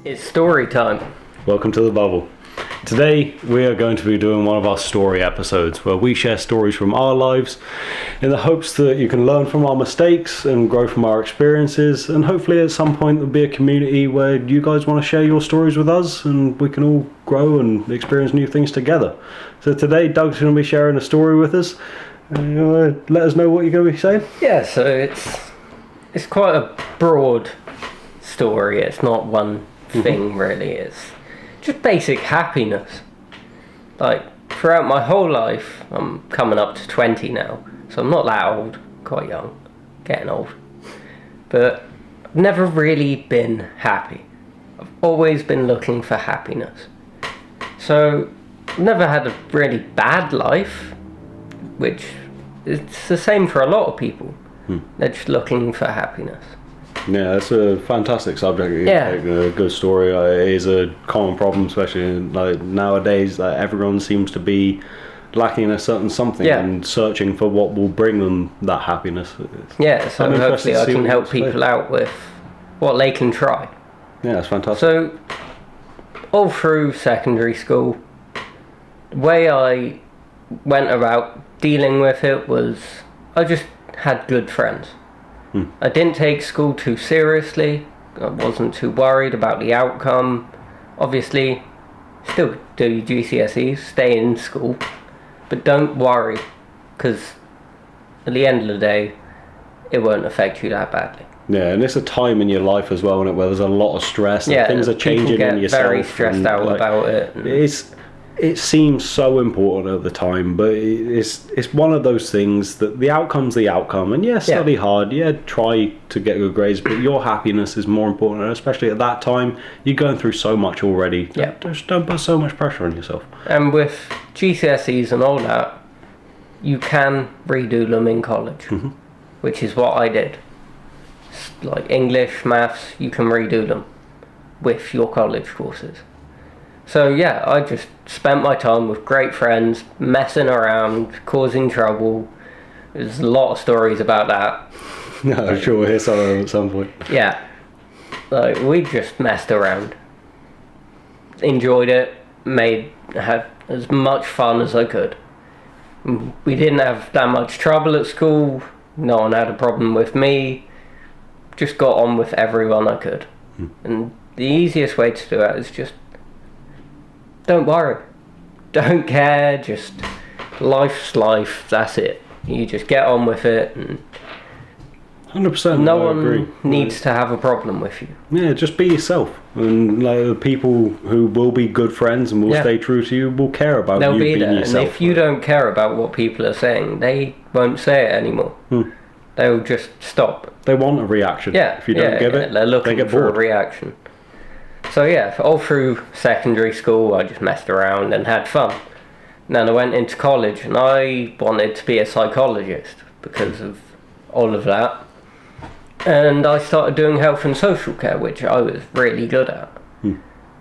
It's story time. Welcome to the bubble. Today we are going to be doing one of our story episodes where we share stories from our lives in the hopes that you can learn from our mistakes and grow from our experiences, and hopefully at some point there'll be a community where you guys want to share your stories with us and we can all grow and experience new things together. So today Doug's going to be sharing a story with us. You want to let us know what you're going to be saying? Yeah, so it's quite a broad story. It's not one thing really. It's just basic happiness. Like throughout my whole life, I'm coming up to 20 now, so I'm not that old, quite young, getting old. But I've never really been happy. I've always been looking for happiness. So I've never had a really bad life, which it's the same for a lot of people. They're just looking for happiness. Yeah, it's a fantastic subject. Yeah. A good story. It is a common problem, especially nowadays. Everyone seems to be lacking a certain something and searching for what will bring them that happiness. Yeah, so hopefully I can help people out with what they can try. Yeah, it's fantastic. So, all through secondary school, the way I went about dealing with it was I just had good friends. I didn't take school too seriously. I wasn't too worried about the outcome. Obviously, still do your GCSEs, stay in school, but don't worry, because at the end of the day, it won't affect you that badly. Yeah, and it's a time in your life as well, where there's a lot of stress and things are changing get in yourself. Very stressed out about it. It seems so important at the time, but it's one of those things that the outcome's the outcome. And study hard, try to get good grades, but your happiness is more important. And especially at that time, you're going through so much already. Just don't put so much pressure on yourself. And with GCSEs and all that, you can redo them in college, which is what I did. Like English, maths, you can redo them with your college courses. So I just spent my time with great friends, messing around, causing trouble. There's a lot of stories about that. No, I'm sure we'll hear some of them at some point. Yeah. Like, we just messed around. Enjoyed it, had as much fun as I could. We didn't have that much trouble at school. No one had a problem with me. Just got on with everyone I could. And the easiest way to do it is just don't worry. Don't care. Just life's life. That's it. You just get on with it. And 100%. No one needs to have a problem with you. Yeah, just be yourself. And the people who will be good friends and will stay true to you will care about you being yourself. And if you don't care about what people are saying, they won't say it anymore. They'll just stop. They want a reaction. If you don't give it, they're looking they get for bored. a reaction. So all through secondary school I just messed around and had fun. Then I went into college and I wanted to be a psychologist because of all of that. And I started doing health and social care, which I was really good at.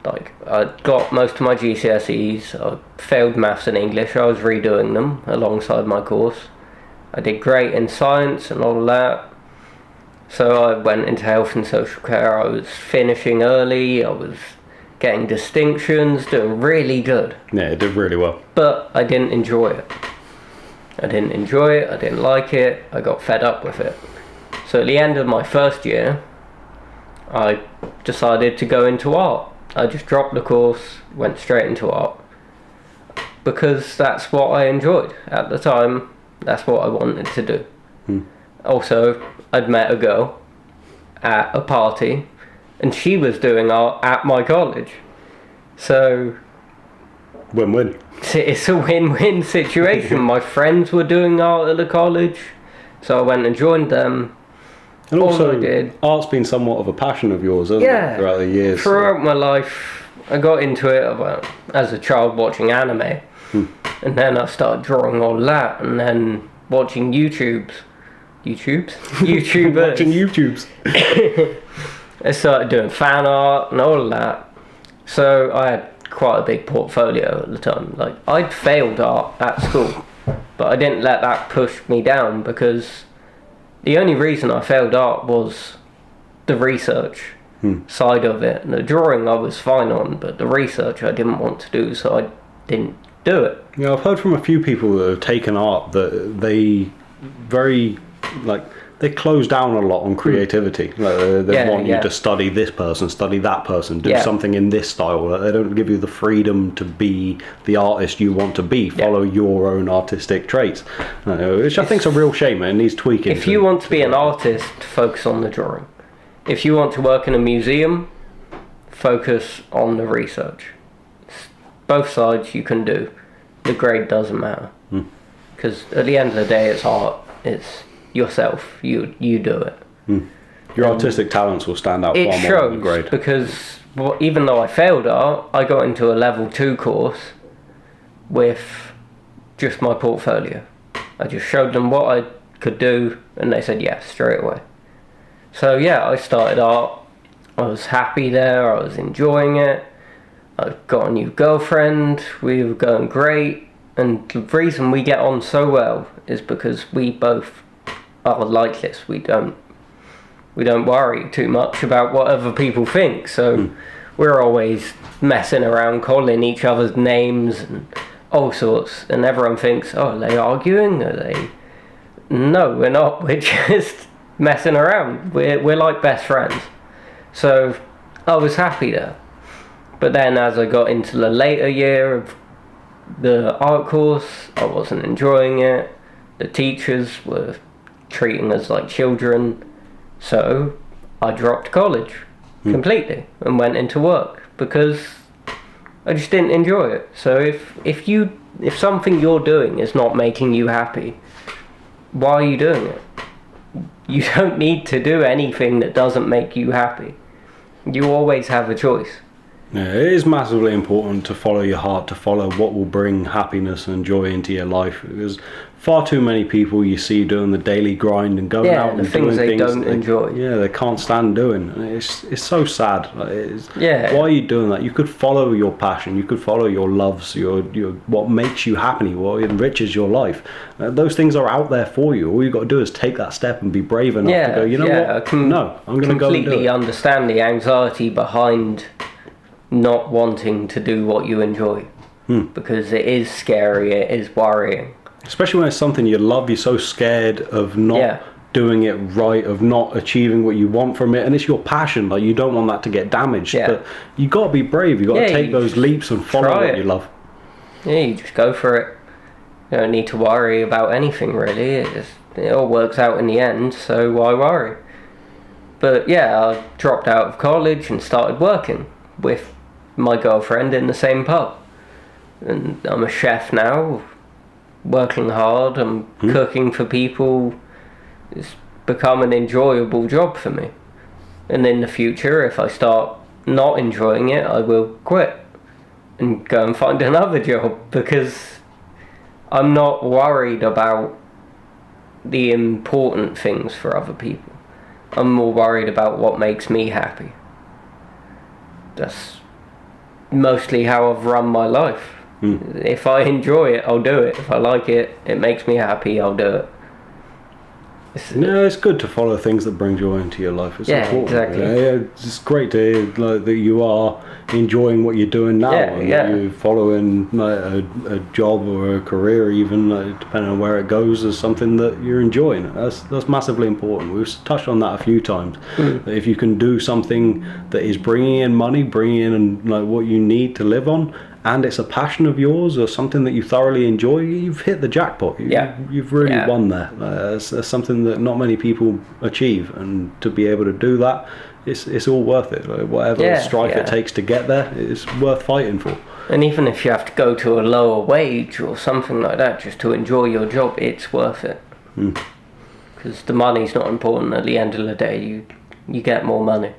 Like, I got most of my GCSEs, I failed maths and English, I was redoing them alongside my course. I did great in science and all of that. So I went into health and social care. I was finishing early, I was getting distinctions, doing really good. Yeah, it did really well. But I didn't enjoy it. I didn't like it, I got fed up with it. So at the end of my first year, I decided to go into art. I just dropped the course, went straight into art. Because that's what I enjoyed. At the time, that's what I wanted to do. Also, I'd met a girl at a party and she was doing art at my college. So win-win. It's a win-win situation. My friends were doing art at the college, so I went and joined them. And also, art's been somewhat of a passion of yours, hasn't it, throughout the years? Throughout my life, I got into it as a child watching anime. And then I started drawing all that, and then watching YouTubers. Watching YouTubes. I started doing fan art and all of that. So I had quite a big portfolio at the time. Like, I'd failed art at school, but I didn't let that push me down, because the only reason I failed art was the research. side of it. And the drawing I was fine on, but the research I didn't want to do, so I didn't do it. Yeah, I've heard from a few people that have taken art that they they close down a lot on creativity. They want you to study this person, study that person, do something in this style. They don't give you the freedom to be the artist you want to be, follow your own artistic traits, which I think is a real shame. It needs tweaking. If you want to be an artist, focus on the drawing. If you want to work in a museum, focus on the research. Both sides you can do. The grade doesn't matter. Because at the end of the day, it's art. It's yourself. You do it. Your artistic talents will stand out far more than the grade. It shows, because even though I failed art, I got into a level 2 course with just my portfolio. I just showed them what I could do, and they said yes straight away. So yeah, I started art. I was happy there. I was enjoying it. I got a new girlfriend. We were going great. And the reason we get on so well is because we both are like this. We don't worry too much about what other people think. So we're always messing around, calling each other's names and all sorts. And everyone thinks, oh, are they arguing? Are they? No, we're not. We're just messing around. We're like best friends. So I was happy there. But then as I got into the later year of the art course, I wasn't enjoying it. The teachers were treating us like children. So I dropped college completely and went into work because I just didn't enjoy it. So if something you're doing is not making you happy, why are you doing it? You don't need to do anything that doesn't make you happy. You always have a choice. Yeah, it is massively important to follow your heart, to follow what will bring happiness and joy into your life, because far too many people you see doing the daily grind and going out and doing things they don't enjoy. Yeah, they can't stand doing. It's so sad. Why are you doing that? You could follow your passion. You could follow your loves, your what makes you happy, what enriches your life. Those things are out there for you. All you got to do is take that step and be brave enough to go. You know what? I'm going to go and do it. Completely understand the anxiety behind not wanting to do what you enjoy, because it is scary, it is worrying, especially when it's something you love. You're so scared of not doing it right, of not achieving what you want from it, and it's your passion. Like, you don't want that to get damaged. But you got to be brave. You got to take those leaps and follow what you love. You just go for it. You don't need to worry about anything really. It all works out in the end, so why worry? But I dropped out of college and started working with my girlfriend in the same pub, and I'm a chef now, working hard. I'm cooking for people. It's become an enjoyable job for me, and in the future, if I start not enjoying it, I will quit and go and find another job, because I'm not worried about the important things for other people. I'm more worried about what makes me happy. That's mostly how I've run my life. If I enjoy it, I'll do it. If I like it, it makes me happy, I'll do it. It's good to follow things that bring joy into your life. It's important. Exactly. It's great to hear that you are enjoying what you're doing now, and that you're following a job or a career, even depending on where it goes, as something that you're enjoying. That's massively important. We've touched on that a few times. That if you can do something that is bringing in money, bringing in what you need to live on, and it's a passion of yours or something that you thoroughly enjoy, you've hit the jackpot. You've really won there. That's something that not many people achieve, and to be able to do that, it's all worth it. Whatever strife it takes to get there, it's worth fighting for. And even if you have to go to a lower wage or something like that just to enjoy your job, it's worth it. Because the money's not important. At the end of the day, you get more money,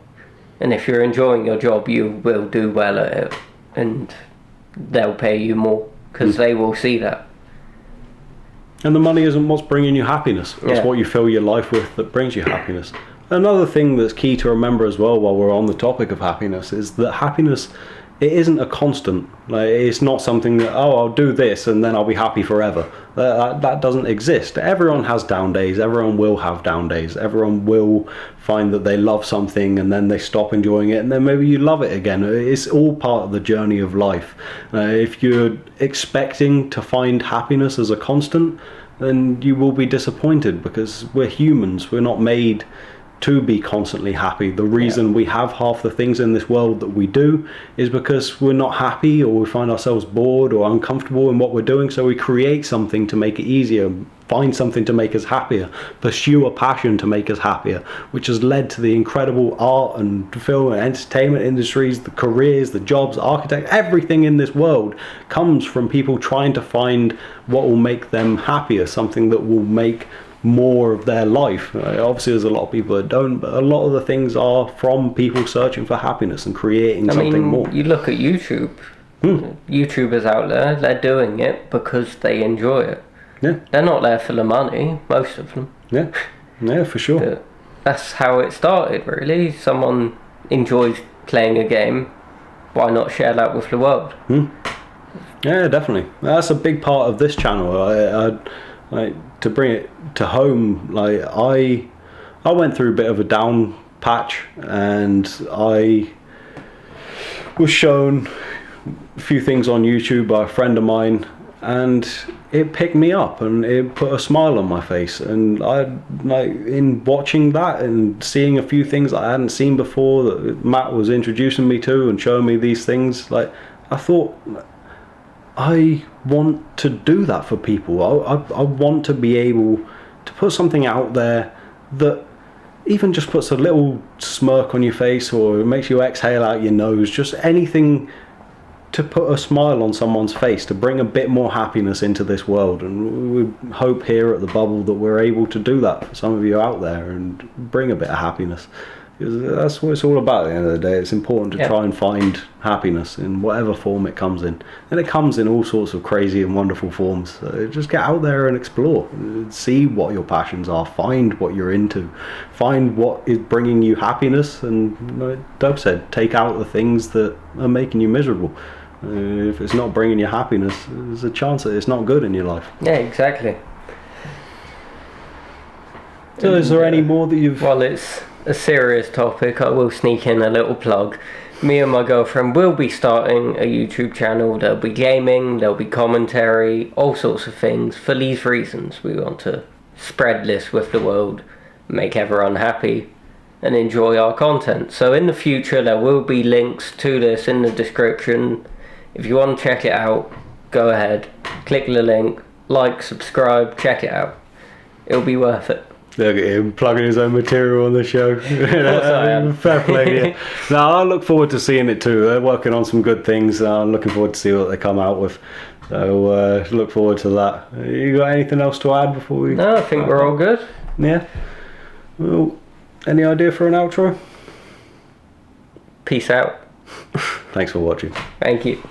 and if you're enjoying your job, you will do well at it, and they'll pay you more, because they will see that. And the money isn't what's bringing you happiness. It's what you fill your life with that brings you happiness. Another thing that's key to remember as well, while we're on the topic of happiness, is that happiness it isn't a constant. Like, it's not something that, oh, I'll do this and then I'll be happy forever. That doesn't exist. Everyone has down days. Everyone will have down days. Everyone will find that they love something and then they stop enjoying it and then maybe you love it again. It's all part of the journey of life. If you're expecting to find happiness as a constant, then you will be disappointed, because we're humans. We're not made to be constantly happy. The reason we have half the things in this world that we do is because we're not happy, or we find ourselves bored or uncomfortable in what we're doing, so we create something to make it easier, find something to make us happier, pursue a passion to make us happier, which has led to the incredible art and film and entertainment industries, the careers, the jobs, architect, everything in this world comes from people trying to find what will make them happier, something that will make more of their life. Obviously there's a lot of people that don't, but a lot of the things are from people searching for happiness and creating something more. You look at YouTube. YouTubers out there, they're doing it because they enjoy it. Yeah. They're not there for the money, most of them. Yeah, for sure. But that's how it started, really. Someone enjoys playing a game, why not share that with the world? Yeah, definitely. That's a big part of this channel. I to bring it to home, like I went through a bit of a down patch, and I was shown a few things on YouTube by a friend of mine, and it picked me up and it put a smile on my face. And I, like, in watching that and seeing a few things I hadn't seen before that Matt was introducing me to and showing me these things, like, I thought, I want to do that for people. I want to be able to put something out there that even just puts a little smirk on your face, or makes you exhale out your nose, just anything to put a smile on someone's face, to bring a bit more happiness into this world. And we hope here at The Bubble that we're able to do that for some of you out there and bring a bit of happiness. Because that's what it's all about at the end of the day. It's important to try and find happiness in whatever form it comes in. And it comes in all sorts of crazy and wonderful forms. So just get out there and explore. See what your passions are. Find what you're into. Find what is bringing you happiness. And like Doug said, take out the things that are making you miserable. If it's not bringing you happiness, there's a chance that it's not good in your life. Yeah, exactly. So is there any more that you've... Well, it's a serious topic. I will sneak in a little plug. Me and my girlfriend will be starting a YouTube channel. There'll be gaming, there'll be commentary, all sorts of things. For these reasons, we want to spread this with the world, make everyone happy, and enjoy our content. So in the future, there will be links to this in the description. If you want to check it out, go ahead, click the link, like, subscribe, check it out. It'll be worth it. Look at him plugging his own material on the show. Fair play. Yeah. Now I look forward to seeing it too. They're working on some good things. I'm looking forward to see what they come out with. So look forward to that. You got anything else to add before we? No, I think we're all good. Yeah. Well, any idea for an outro? Peace out. Thanks for watching. Thank you.